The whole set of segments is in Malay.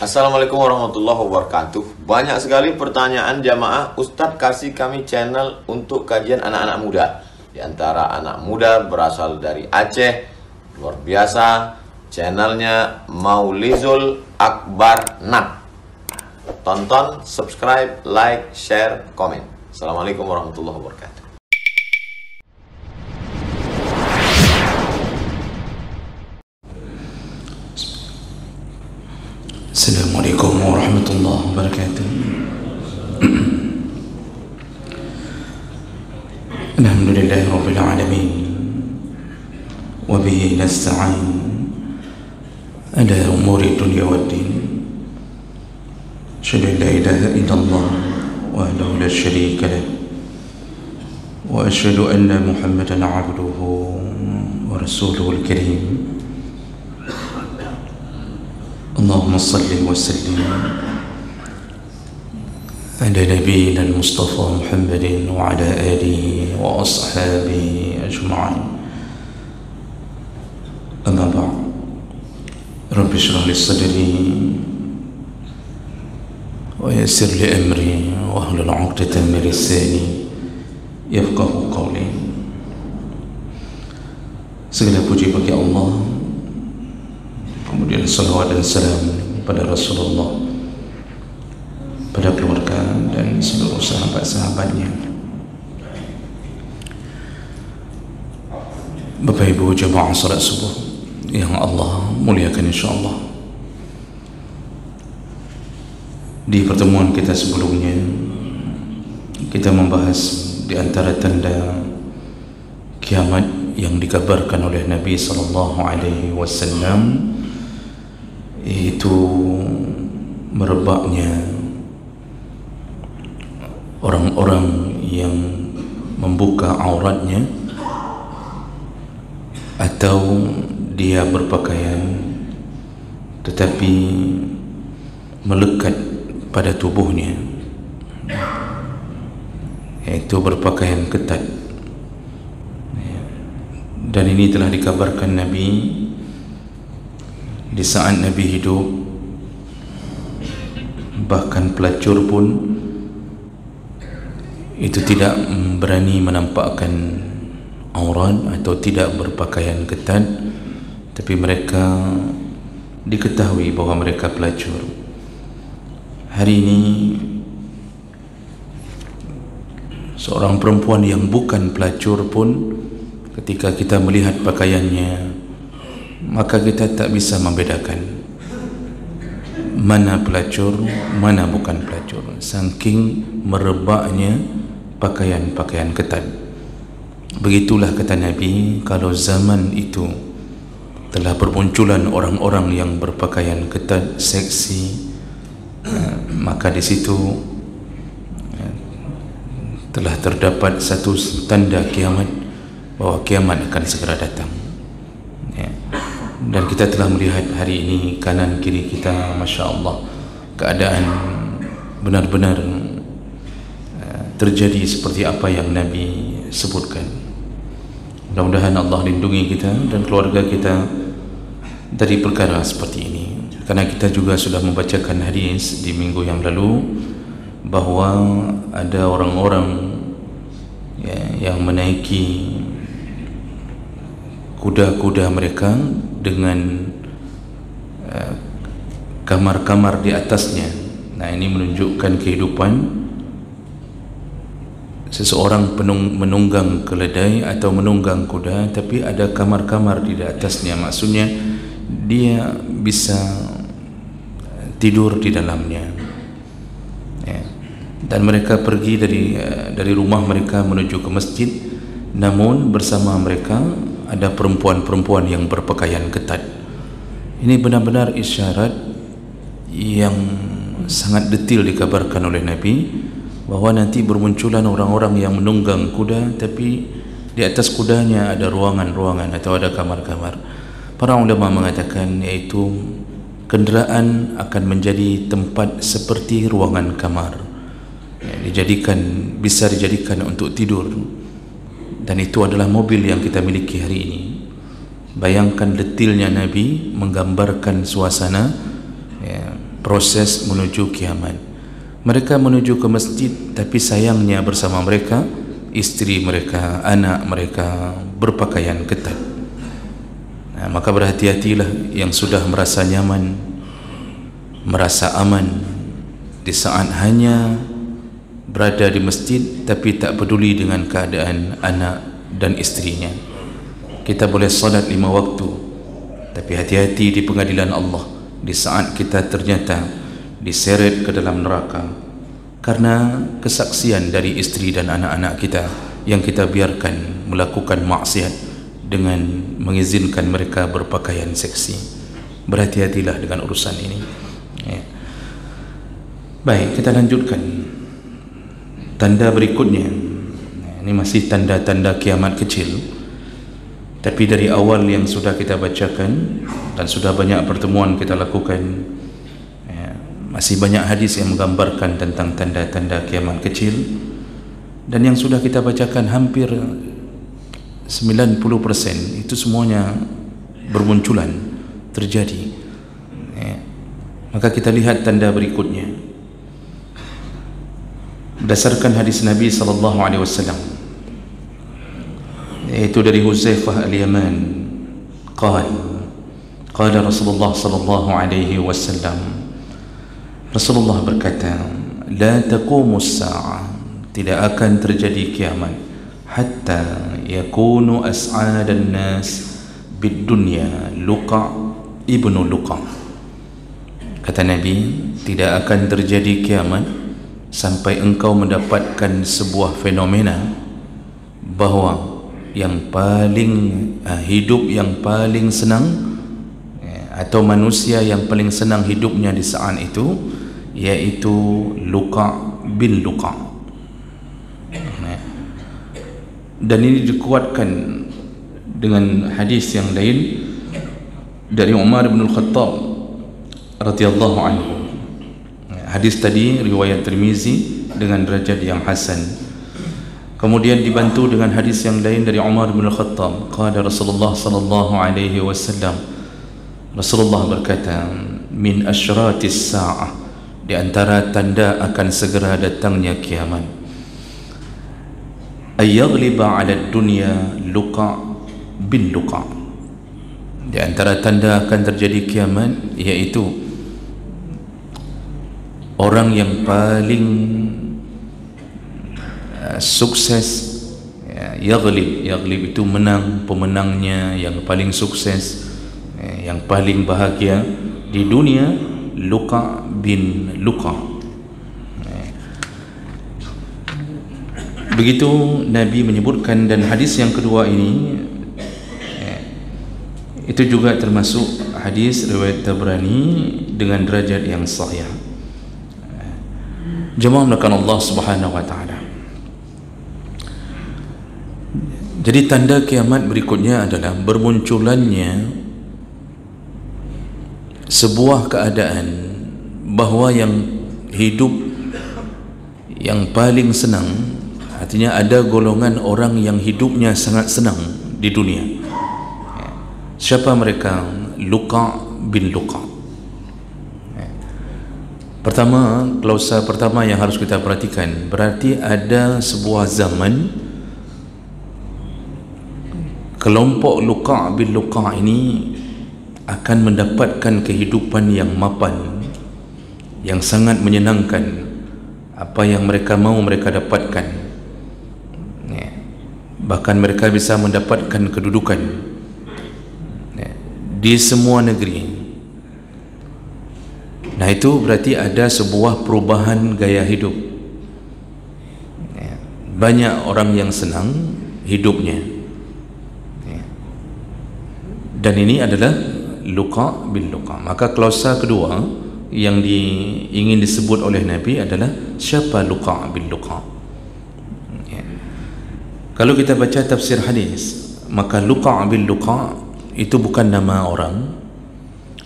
Assalamualaikum warahmatullahi wabarakatuh. Banyak sekali pertanyaan jamaah, Ustadz kasih kami channel untuk kajian anak-anak muda. Di antara anak muda berasal dari Aceh, luar biasa, channelnya Maulizul Akbar Nak. Tonton, subscribe, like, share, komen. Assalamualaikum warahmatullahi wabarakatuh. Assalamualaikum warahmatullahi wabarakatuh. Alhamdulillahi rabbil alamin, wa bihi nasta'in ala umuri dunya waddin. Asyhadu an la ilaha illallah wahdahu la syarika lah, wa asyhadu anna Muhammadan abduhu wa rasuluhul karim. Allahumma salli wa sallim ala nabiyyina al-Mustafa Muhammadin wa ala alihi wa ashabihi ajma'in. Amma ba'd. Rabbi shrah li sadri wa yassir li amri wa hlul 'uqdatan min lisani yafqahu qawli. Segala puji bagi Allah, kemudian salawat dan salam pada Rasulullah, pada keluarga dan seluruh sahabat-sahabatnya. Bapak Ibu jemaah salat subuh yang Allah muliakan insyaAllah, di pertemuan kita sebelumnya kita membahas di antara tanda kiamat yang dikabarkan oleh Nabi SAW, yaitu merebaknya orang-orang yang membuka auratnya atau dia berpakaian tetapi melekat pada tubuhnya, yaitu berpakaian ketat. Dan ini telah dikabarkan Nabi di saat Nabi hidup. Bahkan pelacur pun itu tidak berani menampakkan aurat atau tidak berpakaian ketat, tapi mereka diketahui bahawa mereka pelacur. Hari ini seorang perempuan yang bukan pelacur pun, ketika kita melihat pakaiannya, maka kita tak bisa membedakan mana pelacur, mana bukan pelacur, saking merebaknya pakaian-pakaian ketat. Begitulah kata Nabi, kalau zaman itu telah bermunculan orang-orang yang berpakaian ketat, seksi, maka di situ telah terdapat satu tanda kiamat, bahawa kiamat akan segera datang. Dan kita telah melihat hari ini kanan kiri kita, Masya Allah, keadaan benar-benar terjadi seperti apa yang Nabi sebutkan. Mudah-mudahan Allah lindungi kita dan keluarga kita dari perkara seperti ini, karena kita juga sudah membacakan hadis di minggu yang lalu bahawa ada orang-orang yang menaiki kuda-kuda mereka dengan kamar-kamar di atasnya. Nah, ini menunjukkan kehidupan seseorang menunggang keledai atau menunggang kuda, tapi ada kamar-kamar di atasnya. Maksudnya dia bisa tidur di dalamnya, dan mereka pergi dari rumah mereka menuju ke masjid, namun bersama mereka ada perempuan-perempuan yang berpakaian ketat. Ini benar-benar isyarat yang sangat detail dikabarkan oleh Nabi, bahawa nanti bermunculan orang-orang yang menunggang kuda, tapi di atas kudanya ada ruangan-ruangan atau ada kamar-kamar. Para ulama mengatakan yaitu kenderaan akan menjadi tempat seperti ruangan kamar, bisa dijadikan untuk tidur. Dan itu adalah mobil yang kita miliki hari ini. Bayangkan detailnya Nabi menggambarkan suasana proses menuju kiamat. Mereka menuju ke masjid, tapi sayangnya bersama mereka istri mereka, anak mereka berpakaian ketat. Maka berhati-hatilah yang sudah merasa nyaman, merasa aman di saat hanya berada di masjid tapi tak peduli dengan keadaan anak dan istrinya. Kita boleh salat 5 waktu, tapi hati-hati di pengadilan Allah di saat kita ternyata diseret ke dalam neraka karena kesaksian dari istri dan anak-anak kita yang kita biarkan melakukan maksiat dengan mengizinkan mereka berpakaian seksi. Berhati-hatilah dengan urusan ini. Baik, kita lanjutkan tanda berikutnya. Ini masih tanda-tanda kiamat kecil, tapi dari awal yang sudah kita bacakan dan sudah banyak pertemuan kita lakukan, masih banyak hadis yang menggambarkan tentang tanda-tanda kiamat kecil, dan yang sudah kita bacakan hampir 90% itu semuanya bermunculan, terjadi. Maka kita lihat tanda berikutnya berdasarkan hadis Nabi SAW, yaitu dari Huzaifah al-Yaman, qala Rasulullah SAW, Rasulullah berkata, la taqumus sa'ah, tidak akan terjadi kiamat hatta yakunu as'adan nas bid dunya Luqa ibnu Luqa. Kata Nabi, tidak akan terjadi kiamat sampai engkau mendapatkan sebuah fenomena bahawa yang paling hidup yang paling senang atau manusia yang paling senang hidupnya di saat itu yaitu Luqa bin Luqa. Dan ini dikuatkan dengan hadis yang lain dari Umar bin Al-Khattab radhiyallahu anhu. Hadis tadi riwayat Tirmizi dengan derajat yang hasan. Kemudian dibantu dengan hadis yang lain dari Umar bin Al-Khattab, qala Rasulullah sallallahu alaihi wasallam, Rasulullah berkata, min asyratis sa'ah, di antara tanda akan segera datangnya kiamat, ayyaghliba 'ala dunya Luqa bin Luqa. Di antara tanda akan terjadi kiamat yaitu orang yang paling sukses, yaghlib itu menang, pemenangnya yang paling sukses, yang paling bahagia di dunia, Luqa bin Luqa. Begitu Nabi menyebutkan. Dan hadis yang kedua ini itu juga termasuk hadis riwayat Tabrani dengan derajat yang sahih. Jemaah melakukan Allah Subhanahu wa taala. Jadi tanda kiamat berikutnya adalah bermunculannya sebuah keadaan bahawa yang hidup yang paling senang, artinya ada golongan orang yang hidupnya sangat senang di dunia. Siapa mereka? Luqa bin Luqa. Pertama, klausa pertama yang harus kita perhatikan, berarti ada sebuah zaman kelompok Luqa bin Luqa ini akan mendapatkan kehidupan yang mapan, yang sangat menyenangkan. Apa yang mereka mau mereka dapatkan, bahkan mereka bisa mendapatkan kedudukan di semua negeri. Nah, itu berarti ada sebuah perubahan gaya hidup. Banyak orang yang senang hidupnya, dan ini adalah Luqa bin Luqa. Maka klausa kedua yang ingin disebut oleh Nabi adalah siapa Luqa bin Luqa. Kalau kita baca tafsir hadis, maka Luqa bin Luqa itu bukan nama orang,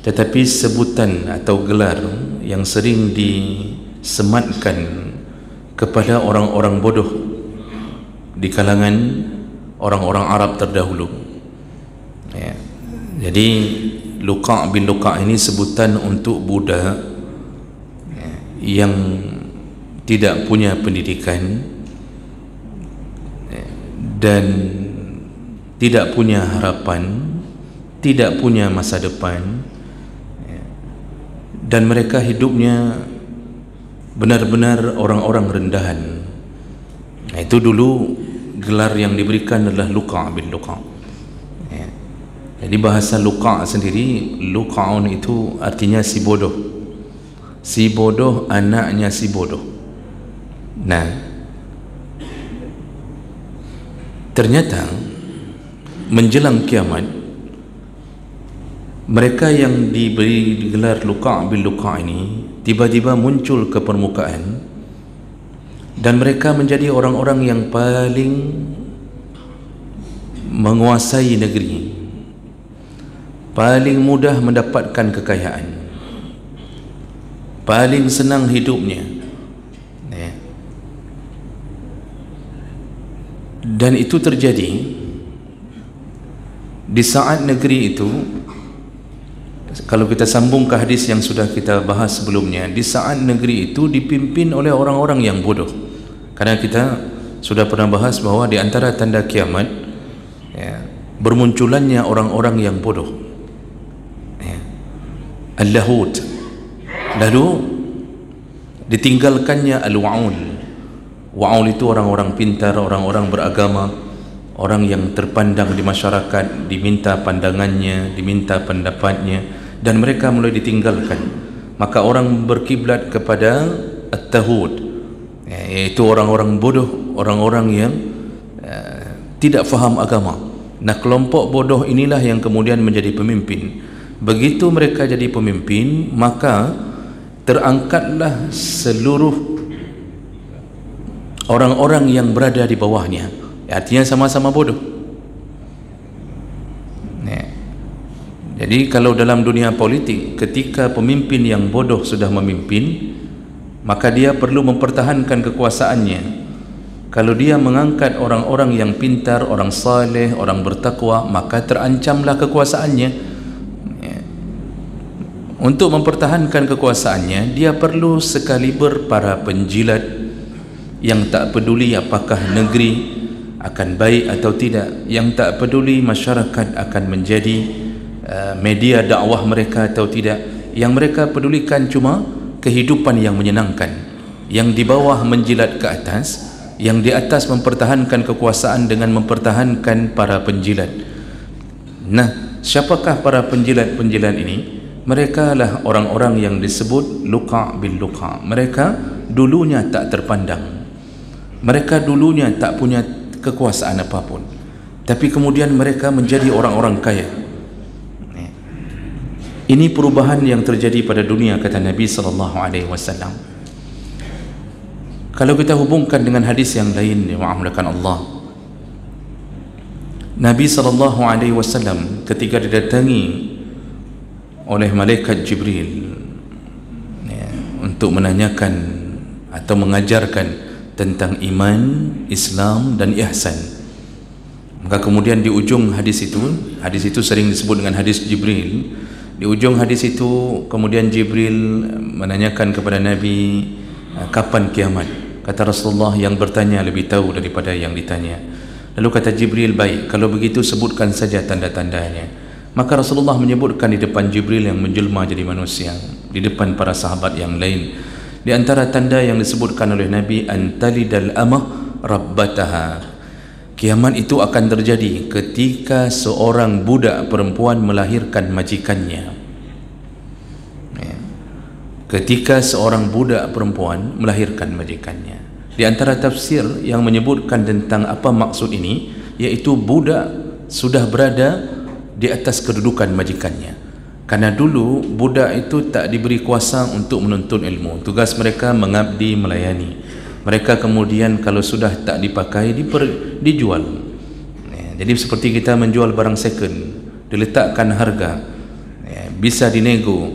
tetapi sebutan atau gelar yang sering disematkan kepada orang-orang bodoh di kalangan orang-orang Arab terdahulu. Jadi Luqa bin Luqa ini sebutan untuk budak yang tidak punya pendidikan dan tidak punya harapan, tidak punya masa depan, dan mereka hidupnya benar-benar orang-orang rendahan. Itu dulu gelar yang diberikan adalah Luqa' bin Luqa'. Jadi bahasa Luqa' sendiri, Luqa'un itu artinya si bodoh. Si bodoh anaknya si bodoh. Nah, ternyata menjelang kiamat, mereka yang diberi gelar Luqa' bin Luqa' ini tiba-tiba muncul ke permukaan, dan mereka menjadi orang-orang yang paling menguasai negeri, paling mudah mendapatkan kekayaan, paling senang hidupnya, dan itu terjadi di saat negeri itu. Kalau kita sambung ke hadis yang sudah kita bahas sebelumnya, di saat negeri itu dipimpin oleh orang-orang yang bodoh. Karena kita sudah pernah bahas bahwa di antara tanda kiamat, bermunculannya orang-orang yang bodoh, al-lahud, lalu ditinggalkannya al-wa'ul. Wa'ul itu orang-orang pintar, orang-orang beragama, orang yang terpandang di masyarakat, diminta pandangannya, diminta pendapatnya, dan mereka mulai ditinggalkan. Maka orang berkiblat kepada at-tahud, yaitu orang-orang bodoh, orang-orang yang tidak faham agama. Nah, kelompok bodoh inilah yang kemudian menjadi pemimpin. Begitu mereka jadi pemimpin, maka terangkatlah seluruh orang-orang yang berada di bawahnya. Artinya sama-sama bodoh. Jadi kalau dalam dunia politik, ketika pemimpin yang bodoh sudah memimpin, maka dia perlu mempertahankan kekuasaannya. Kalau dia mengangkat orang-orang yang pintar, orang saleh, orang bertakwa, maka terancamlah kekuasaannya. Untuk mempertahankan kekuasaannya, dia perlu sekaliber para penjilat yang tak peduli apakah negeri akan baik atau tidak, yang tak peduli masyarakat akan menjadi media dakwah mereka atau tidak. Yang mereka pedulikan cuma kehidupan yang menyenangkan, yang di bawah menjilat ke atas, yang di atas mempertahankan kekuasaan dengan mempertahankan para penjilat. Nah, siapakah para penjilat-penjilat ini? Mereka lah orang-orang yang disebut Luqa' bin Luqa'. Mereka dulunya tak terpandang, mereka dulunya tak punya kekuasaan apapun, tapi kemudian mereka menjadi orang-orang kaya. Ini perubahan yang terjadi pada dunia, kata Nabi SAW. Kalau kita hubungkan dengan hadis yang lain, ma'amulakan Allah, Nabi SAW ketika didatangi oleh malaikat Jibril untuk menanyakan atau mengajarkan tentang iman, Islam dan ihsan, maka kemudian di ujung hadis itu sering disebut dengan hadis Jibril. Di ujung hadis itu kemudian Jibril menanyakan kepada Nabi, kapan kiamat? Kata Rasulullah, yang bertanya lebih tahu daripada yang ditanya. Lalu kata Jibril, baik, kalau begitu sebutkan saja tanda-tandanya. Maka Rasulullah menyebutkan di depan Jibril yang menjelma jadi manusia, di depan para sahabat yang lain. Di antara tanda yang disebutkan oleh Nabi, antalidal amah rabbataha. Kiamat itu akan terjadi ketika seorang budak perempuan melahirkan majikannya. Ketika seorang budak perempuan melahirkan majikannya. Di antara tafsir yang menyebutkan tentang apa maksud ini, yaitu budak sudah berada di atas kedudukan majikannya. Karena dulu budak itu tak diberi kuasa untuk menuntut ilmu. Tugas mereka mengabdi, melayani. Mereka kemudian kalau sudah tak dipakai, dijual. Jadi seperti kita menjual barang second, diletakkan harga, bisa dinego.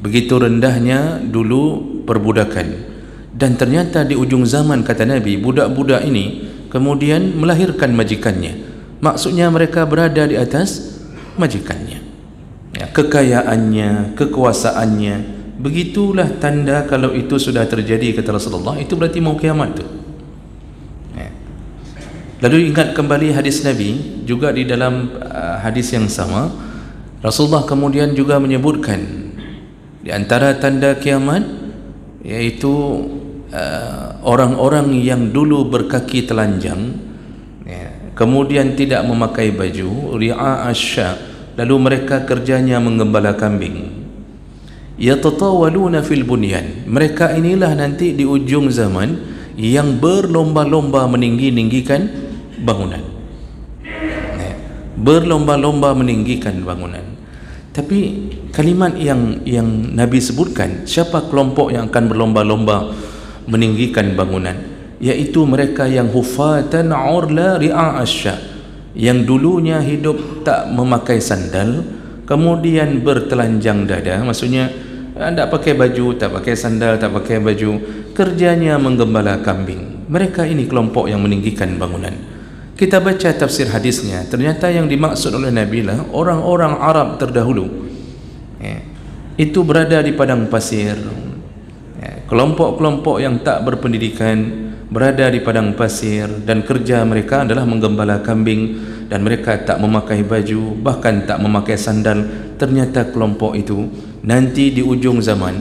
Begitu rendahnya dulu perbudakan. Dan ternyata di ujung zaman, kata Nabi, budak-budak ini kemudian melahirkan majikannya. Maksudnya mereka berada di atas majikannya. Kekayaannya, kekuasaannya Begitulah tanda kalau itu sudah terjadi, kata Rasulullah, itu berarti mau kiamat tu. Lalu ingat kembali hadis Nabi juga di dalam hadis yang sama, Rasulullah kemudian juga menyebutkan di antara tanda kiamat yaitu orang-orang yang dulu berkaki telanjang, kemudian tidak memakai baju, ri'a asya, lalu mereka kerjanya menggembala kambing. Yatatawaluna fil bunyan, mereka inilah nanti di ujung zaman yang berlomba-lomba meninggi-ninggikan bangunan, berlomba-lomba meninggikan bangunan. Tapi kalimat yang Nabi sebutkan, siapa kelompok yang akan berlomba-lomba meninggikan bangunan, yaitu mereka yang hufatan urla ri'a asya, yang dulunya hidup tak memakai sandal, kemudian bertelanjang dada, maksudnya tak pakai baju, tak pakai sandal, tak pakai baju, kerjanya menggembala kambing. Mereka ini kelompok yang meninggikan bangunan. Kita baca tafsir hadisnya, ternyata yang dimaksud oleh Nabi lah orang-orang Arab terdahulu, itu berada di padang pasir. Kelompok-kelompok yang tak berpendidikan berada di padang pasir dan kerja mereka adalah menggembala kambing, dan mereka tak memakai baju, bahkan tak memakai sandal. Ternyata kelompok itu nanti di ujung zaman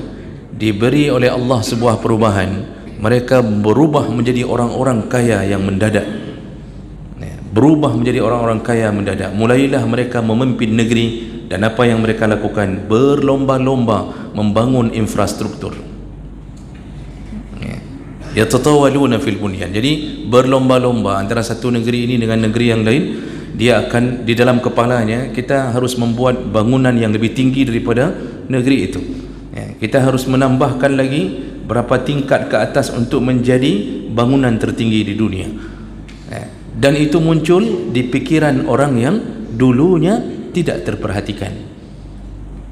diberi oleh Allah sebuah perubahan, mereka berubah menjadi orang-orang kaya yang mendadak, berubah menjadi orang-orang kaya mendadak. Mulailah mereka memimpin negeri, dan apa yang mereka lakukan, berlomba-lomba membangun infrastruktur. Yatatawaluna fil bunyan, jadi berlomba-lomba antara satu negeri ini dengan negeri yang lain. Dia akan di dalam kepalanya, kita harus membuat bangunan yang lebih tinggi daripada negeri itu, kita harus menambahkan lagi berapa tingkat ke atas untuk menjadi bangunan tertinggi di dunia. Dan itu muncul di pikiran orang yang dulunya tidak terperhatikan.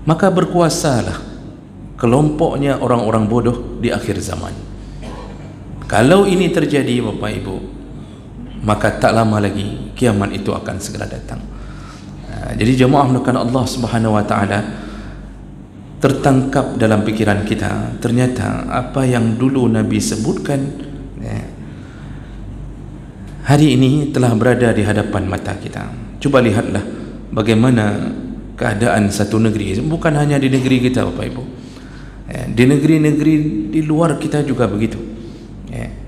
Maka berkuasalah kelompoknya orang-orang bodoh di akhir zaman. Kalau ini terjadi Bapak Ibu, maka tak lama lagi kiamat itu akan segera datang. Jadi jemaah melakukan Allah Subhanahu wa taala, tertangkap dalam pikiran kita, ternyata apa yang dulu Nabi sebutkan hari ini telah berada di hadapan mata kita. Coba lihatlah bagaimana keadaan satu negeri, bukan hanya di negeri kita Bapak Ibu, di negeri-negeri di luar kita juga begitu.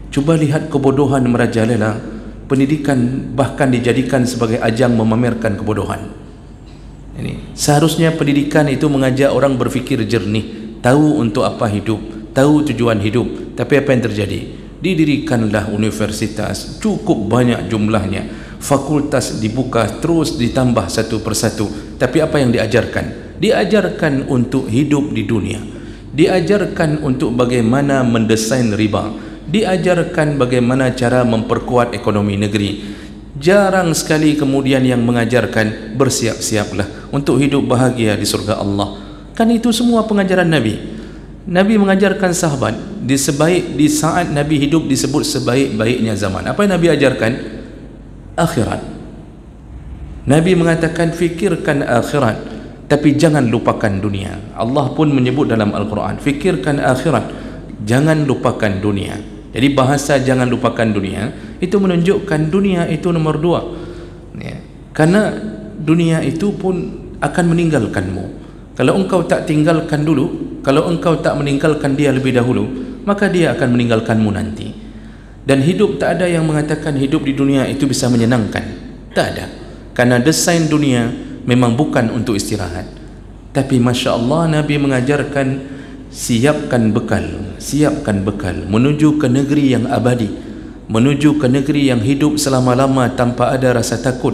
Coba lihat kebodohan merajalela, pendidikan bahkan dijadikan sebagai ajang memamerkan kebodohan. Ini seharusnya pendidikan itu mengajak orang berfikir jernih, tahu untuk apa hidup, tahu tujuan hidup. Tapi apa yang terjadi? Didirikanlah universitas, cukup banyak jumlahnya, fakultas dibuka terus ditambah satu persatu. Tapi apa yang diajarkan? Diajarkan untuk hidup di dunia, diajarkan untuk bagaimana mendesain riba, diajarkan bagaimana cara memperkuat ekonomi negeri. Jarang sekali kemudian yang mengajarkan bersiap-siaplah untuk hidup bahagia di surga Allah. Kan itu semua pengajaran Nabi. Nabi mengajarkan sahabat di saat Nabi hidup disebut sebaik-baiknya zaman. Apa yang Nabi ajarkan? Akhirat. Nabi mengatakan fikirkan akhirat, tapi jangan lupakan dunia. Allah pun menyebut dalam Al-Quran, fikirkan akhirat, jangan lupakan dunia. Jadi bahasa jangan lupakan dunia itu menunjukkan dunia itu nomor 2, karena dunia itu pun akan meninggalkanmu. Kalau engkau tak tinggalkan dulu, kalau engkau tak meninggalkan dia lebih dahulu, maka dia akan meninggalkanmu nanti. Dan hidup, tak ada yang mengatakan hidup di dunia itu bisa menyenangkan, tak ada, karena desain dunia memang bukan untuk istirahat. Tapi Masya Allah, Nabi mengajarkan siapkan bekal menuju ke negeri yang abadi, menuju ke negeri yang hidup selama-lama tanpa ada rasa takut,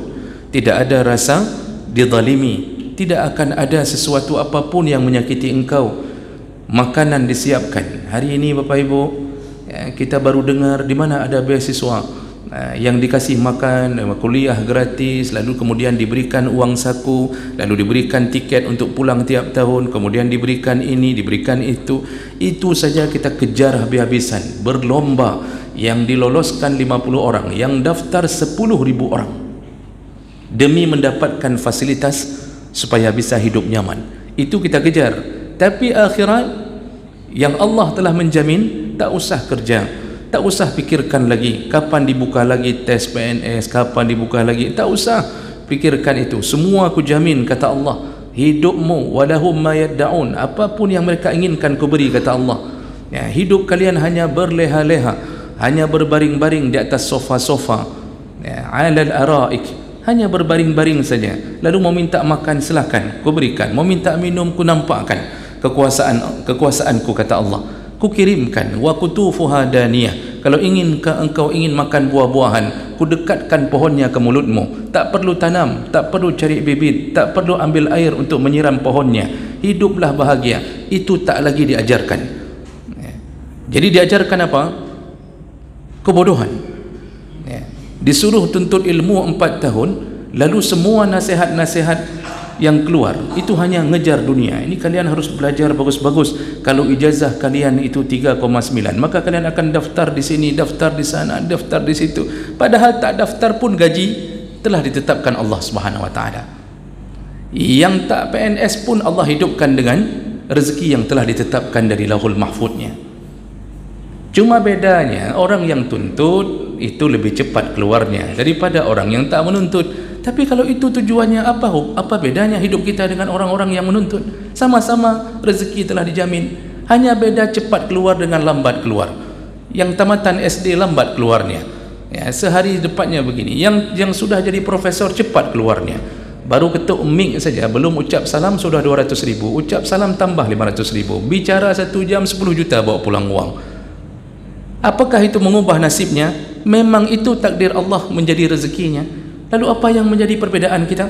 tidak ada rasa dizalimi, tidak akan ada sesuatu apapun yang menyakiti engkau. Makanan disiapkan. Hari ini Bapak Ibu, kita baru dengar di mana ada beasiswa yang dikasih makan, kuliah gratis, lalu kemudian diberikan uang saku, lalu diberikan tiket untuk pulang tiap tahun, kemudian diberikan ini, diberikan itu. Itu saja kita kejar habis-habisan, berlomba. Yang diloloskan 50 orang, yang daftar 10.000 orang, demi mendapatkan fasilitas supaya bisa hidup nyaman. Itu kita kejar. Tapi akhirat yang Allah telah menjamin, tak usah kerja, tak usah fikirkan lagi kapan dibuka lagi tes PNS, kapan dibuka lagi, tak usah fikirkan itu. Semua aku jamin, kata Allah. Hidupmu walahum ma yad'un, apapun yang mereka inginkan ku beri, kata Allah. Ya, hidup kalian hanya berleha-leha, hanya berbaring-baring di atas sofa-sofa, ya, 'alal araik, hanya berbaring-baring saja. Lalu mau minta makan, silakan ku berikan, mau minta minum ku nampakkan kekuasaanku, kata Allah. Ku kirimkan wa kutufuha daniyah, kalau engkau ingin makan buah-buahan, ku dekatkan pohonnya ke mulutmu. Tak perlu tanam, tak perlu cari bibit, tak perlu ambil air untuk menyiram pohonnya. Hiduplah bahagia. Itu tak lagi diajarkan. Jadi diajarkan apa? Kebodohan. Disuruh tuntut ilmu 4 tahun, lalu semua nasihat-nasihat yang keluar itu hanya ngejar dunia. Ini kalian harus belajar bagus-bagus. Kalau ijazah kalian itu 3,9, maka kalian akan daftar di sini, daftar di sana, daftar di situ. Padahal tak daftar pun gaji telah ditetapkan Allah Subhanahu wa taala. Yang tak PNS pun Allah hidupkan dengan rezeki yang telah ditetapkan dari Lauhul Mahfuznya. Cuma bedanya orang yang tuntut itu lebih cepat keluarnya daripada orang yang tak menuntut. Tapi kalau itu tujuannya, apa bedanya hidup kita dengan orang-orang yang menuntut? Sama-sama rezeki telah dijamin, hanya beda cepat keluar dengan lambat keluar. Yang tamatan SD lambat keluarnya, ya, sehari depannya begini. Yang sudah jadi profesor cepat keluarnya. Baru ketuk mic saja, belum ucap salam sudah 200.000, ucap salam tambah 500.000, bicara 1 jam 10 juta bawa pulang uang. Apakah itu mengubah nasibnya? Memang itu takdir Allah menjadi rezekinya. Lalu apa yang menjadi perbedaan kita?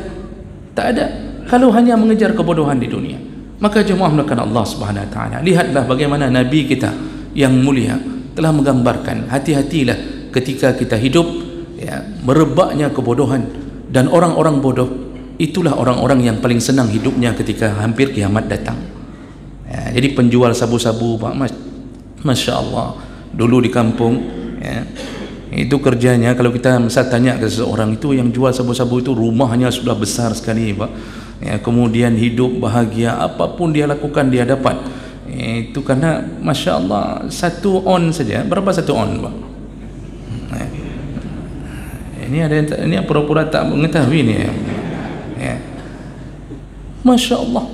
Tak ada. Kalau hanya mengejar kebodohan di dunia. Maka jemaah melakukan Allah Subhanahu wa taala. Lihatlah bagaimana Nabi kita yang mulia telah menggambarkan, hati-hatilah ketika kita hidup, ya, merebaknya kebodohan. Dan orang-orang bodoh itulah orang-orang yang paling senang hidupnya ketika hampir kiamat datang. Ya, jadi penjual sabu-sabu, Pak Mas, Masya Allah, dulu di kampung, ya, itu kerjanya, kalau kita misal tanya ke seseorang itu yang jual sabu-sabu itu rumahnya sudah besar sekali, Pak, ya, kemudian hidup bahagia, apapun dia lakukan dia dapat. Itu karena Masya Allah 1 on saja. Berapa 1 on, Pak? Ini ada yang pura-pura tak mengetahui ni, ya. Masya Allah.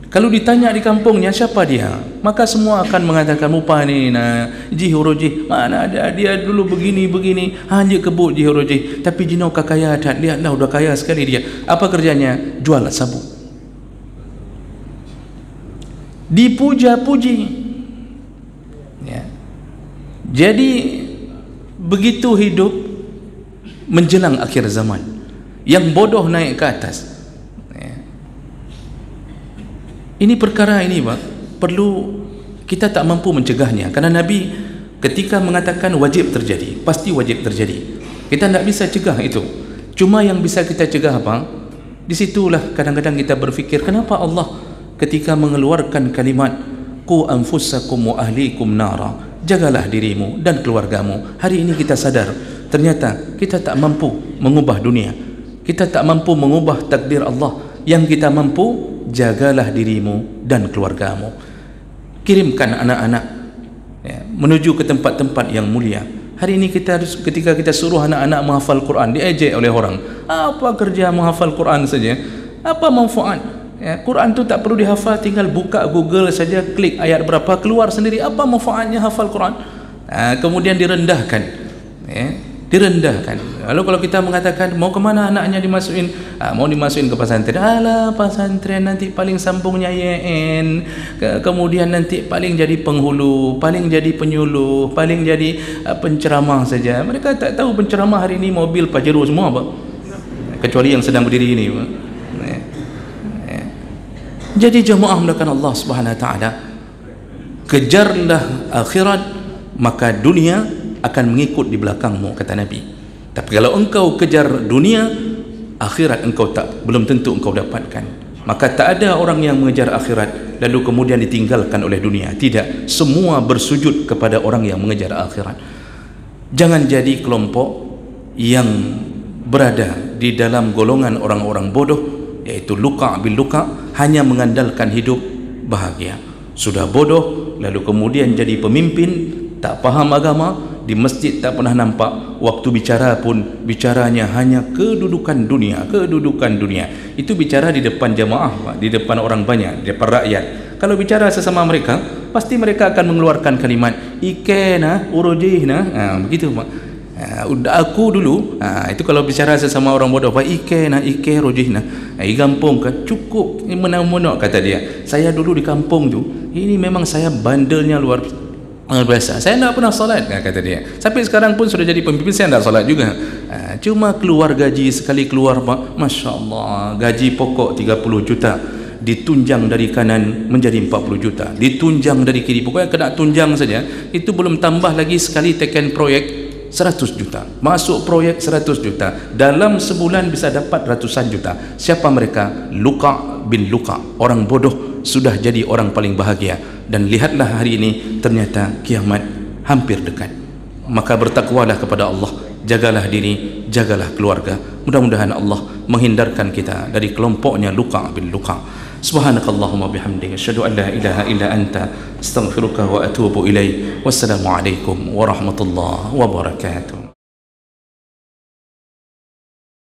Kalau ditanya di kampungnya siapa dia, maka semua akan mengatakan mupa ni na Jihoroji, mana ada dia dulu begini hanya kebut Jihoroji, tapi jinau kaya dah, lihatlah udah kaya sekali dia. Apa kerjanya? Jual sabu. Dipuja-puji, ya. Jadi begitu hidup menjelang akhir zaman, yang bodoh naik ke atas. Ini perkara ini, Pak, perlu kita tak mampu mencegahnya, karena Nabi ketika mengatakan wajib terjadi, pasti wajib terjadi. Kita tak bisa cegah itu. Cuma yang bisa kita cegah apa? Disitulah kadang-kadang kita berfikir, kenapa Allah ketika mengeluarkan kalimat qu anfusakum wa ahlikum nara, jagalah dirimu dan keluargamu. Hari ini kita sadar ternyata kita tak mampu mengubah dunia, kita tak mampu mengubah takdir Allah. Yang kita mampu, jagalah dirimu dan keluargamu. Kirimkan anak-anak, ya, menuju ke tempat-tempat yang mulia. Hari ini kita harus, ketika kita suruh anak-anak menghafal Quran, diejek oleh orang. Apa kerja menghafal Quran saja? Apa manfaat? Ya, Quran tu tak perlu dihafal, tinggal buka Google saja, klik ayat berapa, keluar sendiri. Apa manfaatnya hafal Quran? Kemudian direndahkan, ya, direndahkan. Lalu kalau kita mengatakan mau ke mana anaknya dimasukin, mau dimasukin ke pesantren. Alah, pesantren nanti paling sambungnya YN, kemudian nanti paling jadi penghulu, paling jadi penyuluh, paling jadi penceramah saja. Mereka tak tahu penceramah hari ini mobil Pajero semua, Pak, kecuali yang sedang berdiri ini, Pak. Jadi jemaah melakukan Allah Subhanahu wa taala, kejarlah akhirat, maka dunia akan mengikut di belakangmu, kata Nabi. Tapi kalau engkau kejar dunia, akhirat engkau belum tentu engkau dapatkan. Maka tak ada orang yang mengejar akhirat lalu kemudian ditinggalkan oleh dunia. Tidak, semua bersujud kepada orang yang mengejar akhirat. Jangan jadi kelompok yang berada di dalam golongan orang-orang bodoh, yaitu luka bil luka, hanya mengandalkan hidup bahagia. Sudah bodoh, lalu kemudian jadi pemimpin, tak faham agama, di masjid tak pernah nampak, waktu bicara pun bicaranya hanya kedudukan dunia. Itu bicara di depan jamaah, di depan orang banyak, di depan rakyat. Kalau bicara sesama mereka, pasti mereka akan mengeluarkan kalimat ikena urujihna, begitu Pak. Aku dulu, itu kalau bicara sesama orang bodoh, Pak, ike rojihna, gampung kan, cukup, ini menang-menang kata dia. Saya dulu di kampung tu, ini memang saya bandelnya luar biasa, saya tak pernah salat, kata dia. Sampai sekarang pun sudah jadi pemimpin, saya tak salat juga. Cuma keluar gaji sekali keluar, Pak, Masya Allah, gaji pokok 30 juta, ditunjang dari kanan menjadi 40 juta, ditunjang dari kiri, pokoknya kena tunjang saja, itu belum tambah lagi sekali teken proyek 100 juta, masuk proyek 100 juta, dalam sebulan bisa dapat ratusan juta. Siapa mereka? Luka bin Luka, orang bodoh sudah jadi orang paling bahagia. Dan lihatlah hari ini, ternyata kiamat hampir dekat. Maka bertakwalah kepada Allah, jagalah diri, jagalah keluarga. Mudah-mudahan Allah menghindarkan kita dari kelompoknya Luka bin Luka. Subhanakallahumma bihamdika, asyhadu an la ilaha illa anta, astaghfiruka wa atubu ilaik. Wassalamu alaikum warahmatullahi wabarakatuh.